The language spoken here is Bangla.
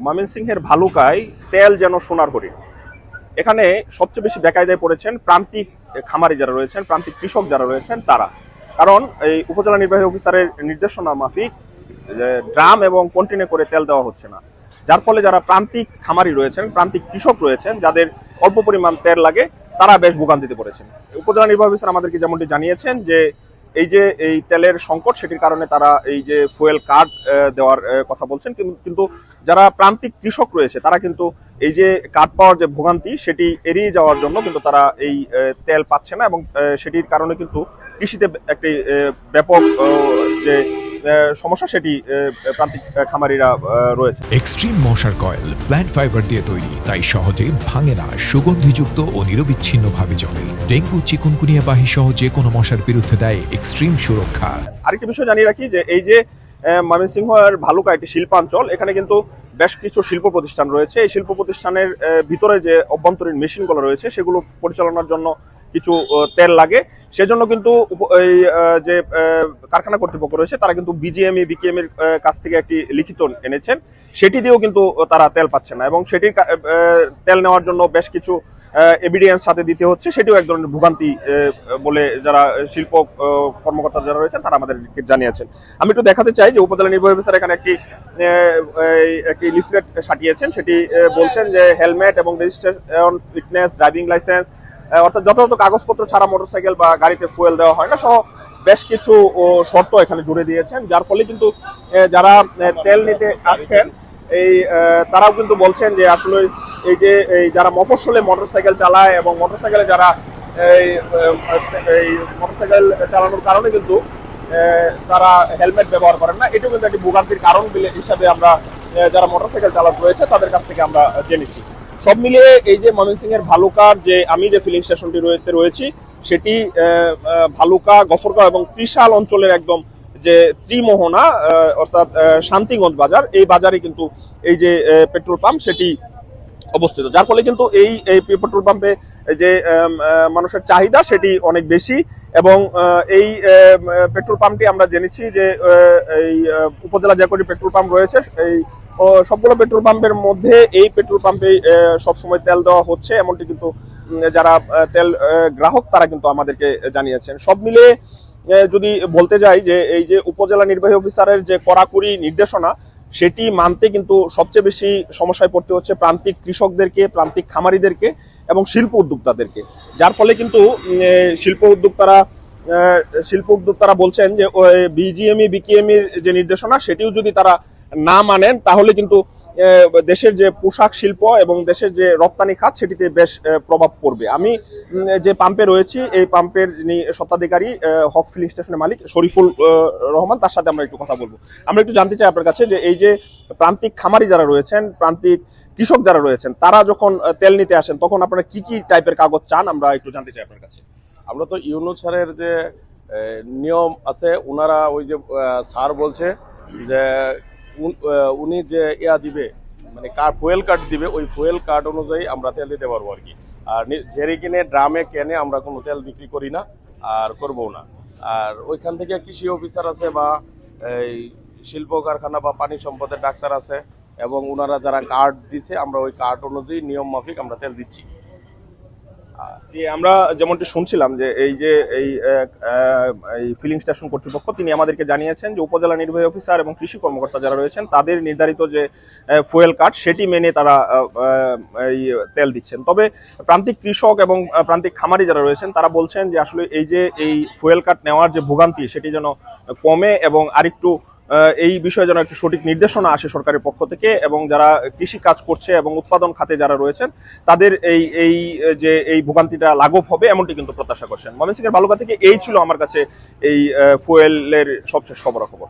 ময়মনসিংহের ভালুকায় তেল যেন সোনার হরিণ। এখানে সবচেয়ে বেশি বেকায়দায় পড়েছেন প্রান্তিক খামারি যারা রয়েছেন, প্রান্তিক কৃষক যারা রয়েছেন তারা। কারণ এই উপজেলা নির্বাহী অফিসারের নির্দেশনা মাফিক ড্রাম এবং কন্টেইনারে করে তেল দেওয়া হচ্ছে না, যার ফলে যারা প্রান্তিক খামারি রয়েছেন, প্রান্তিক কৃষক রয়েছেন, যাদের অল্প পরিমাণ তেল লাগে, তারা বেশ ভোগান্তিতে পড়েছেন। উপজেলা নির্বাহী অফিসার আমাদেরকে যেমনটি জানিয়েছেন যে এই যে এই তেলের সংকট, সেটির কারণে তারা এই যে ফুয়েল কার্ড দেওয়ার কথা বলছেন, কিন্তু যারা প্রান্তিক কৃষক রয়েছে তারা কিন্তু এই যে কার্ড পাওয়ার যে ভোগান্তি সেটি এড়িয়ে যাওয়ার জন্য কিন্তু তারা এই তেল পাচ্ছে না, এবং সেটির কারণে কিন্তু কৃষিতে একটি ব্যাপক যে সমস্যা সেটি প্রান্তিক খামারিরা রয়েছে। এক্সট্রিম মশার কয়েল প্ল্যান্ট ফাইবার দিয়ে তৈরি, তাই সহজে ভাঙে না, সুগন্ধিযুক্ত ও নিরবিচ্ছিন্নভাবে জ্বলে। ডেঙ্গু, চিকুনগুনিয়া বাহি সহ যে কোনো মশার বিরুদ্ধে দেয় এক্সট্রিম সুরক্ষা। আরেকটি বিষয় জানিয়ে রাখি যে এই যে ময়মনসিংহের ভালুকা একটি শিল্পাঞ্চল, এখানে কিন্তু বেশ কিছু শিল্প প্রতিষ্ঠান রয়েছে। এই শিল্প প্রতিষ্ঠানের ভিতরে যে অভ্যন্তরীণ মেশিনগুলো রয়েছে সেগুলো পরিচালনার জন্য কিছু তেল লাগে। সেজন্য কিন্তু এই যে কারখানা কর্তৃপক্ষ রয়েছে তারা কিন্তু বিজিএমই বিকেএম এর কাছ থেকে একটি লিখিত এনেছেন, সেটি দিয়েও কিন্তু তারা তেল পাচ্ছে না, এবং সেটির তেল নেওয়ার জন্য বেশ কিছু এভিডেন্স সাথে দিতে হচ্ছে। সেটিও এক ধরনের ভোগান্তি বলে যারা শিল্প কর্মকর্তা যারা রয়েছেন তারা আমাদেরকে জানিয়েছেন। আমি একটু দেখাতে চাই যে উপজেলা নির্বাহী অফিসার এখানে একটি লিফলেট সাটিয়েছেন। সেটি বলছেন যে হেলমেট এবং রেজিস্ট্রেশন, ফিটনেস, ড্রাইভিং লাইসেন্স, অর্থাৎ যথাযথ কাগজপত্র ছাড়া মোটরসাইকেল বা গাড়িতে ফুয়েল দেওয়া হয় না সহ বেশ কিছু শর্ত এখানে জুড়ে দিয়েছেন, যার ফলে কিন্তু যারা তেল নিতে আসছেন তারাও কিন্তু বলছেন যে আসলে এই যে যারা মফস্বলে মোটরসাইকেল চালায় এবং মোটরসাইকেলে যারা এই মোটরসাইকেল চালানোর কারণে কিন্তু তারা হেলমেট ব্যবহার করেন না, এটাও কিন্তু একটি ভোগান্তির কারণ হিসাবে আমরা যারা মোটরসাইকেল চালক রয়েছে তাদের কাছ থেকে আমরা জেনেছি। সব মিলিয়ে এই যে ময়মনসিংহের ভালুকার যে আমি যে ফিলিং স্টেশনটি রয়েছি সেটি ভালুকা, গফরগাঁও এবং ত্রিশাল অঞ্চলের একদম যে ত্রিমোহনা অর্থাৎ শান্তিগঞ্জ বাজার, এই বাজারে কিন্তু এই যে পেট্রোল পাম্প সেটি অবস্থিত, যার ফলে কিন্তু এই পেট্রোল পাম্পে যে মানুষের চাহিদা সেটি অনেক বেশি। এবং এই পেট্রোল পাম্পটি আমরা জেনেছি যে এই উপজেলা যে কটি পেট্রোল পাম্প রয়েছে এই সবগুলো পেট্রোল পাম্পের মধ্যে এই পেট্রোল পাম্পে সবসময় তেল দেওয়া হচ্ছে, এমনটি কিন্তু যারা তেল গ্রাহক তারা কিন্তু আমাদেরকে জানিয়েছেন। সব মিলে যদি বলতে যাই যে এই যে উপজেলা নির্বাহী অফিসারের যে কড়াকড়ি নির্দেশনা সেটি মানতে কিন্তু সবচেয়ে বেশি সমস্যায় পড়তে হচ্ছে প্রান্তিক কৃষকদেরকে, প্রান্তিক খামারিদেরকে এবং শিল্প উদ্যোক্তাদেরকে, যার ফলে কিন্তু শিল্প উদ্যোক্তারা বলছেন যে বিজিএমই বিকেএমইর যে নির্দেশনা সেটিও যদি তারা না মানেন তাহলে কিন্তু দেশের যে পোশাক শিল্প এবং দেশের যে রপ্তানি খাত সেটিতে বেশ প্রভাব পড়বে। আমি যে পাম্পে রয়েছি এই পাম্পের যিনি স্বত্বাধিকারী হক ফিলিং স্টেশনের মালিক শরীফুল রহমান, তার সাথে আমরা একটু কথা বলবো। আমরা একটু জানতে চাই আপনার কাছে যে এই যে প্রান্তিক খামারি যারা রয়েছেন, প্রান্তিক কৃষক যারা রয়েছেন, তারা যখন তেল নিতে আসেন তখন আপনারা কি কি টাইপের কাগজ চান, আমরা একটু জানতে চাই আপনার কাছে। আমরা তো ইউনুস স্যারের যে নিয়ম আছে, ওনারা ওই যে স্যার বলছে যে উনি যে দিবে মানে ফুয়েল কার্ড দিবে, ওই ফুয়েল কার্ড অনুযায়ী আমরা তেল দিতে পারবো আর কি। আর জেরিকিনে ড্রামে কেনে আমরা কোনো তেল বিক্রি করি না আর করবো না। আর ওইখান থেকে কৃষি অফিসার আছে বা এই শিল্প কারখানা বা পানি সম্পদের ডাক্তার আছে, এবং ওনারা যারা কার্ড দিছে আমরা ওই কার্ড অনুযায়ী নিয়ম মাফিক আমরা তেল দিচ্ছি। আমরা যেমনটি শুনছিলাম যে এই যে এই ফিলিং স্টেশন কর্তৃপক্ষ তিনি আমাদেরকে জানিয়েছেন যে উপজেলা নির্বাহী অফিসার এবং কৃষি কর্মকর্তা যারা রয়েছেন তাদের নির্ধারিত যে ফুয়েল কার্ড সেটি মেনে তারা এই তেল দিচ্ছেন। তবে প্রান্তিক কৃষক এবং প্রান্তিক খামারি যারা রয়েছেন তারা বলছেন যে আসলে এই যে এই ফুয়েল কার্ড নেওয়ার যে ভোগান্তি সেটি যেন কমে এবং আরেকটু এই বিষয়ে যেন একটি সঠিক নির্দেশনা আসে সরকারের পক্ষ থেকে, এবং যারা কৃষি কাজ করছে এবং উৎপাদন খাতে যারা রয়েছেন তাদের এই ভোগান্তিটা লাঘব হবে এমনটি কিন্তু প্রত্যাশা করছেন। ময়মনসিংহের ভালুকা থেকে এই ছিল আমার কাছে এই ফুয়েলের সবশেষ খবরাখবর।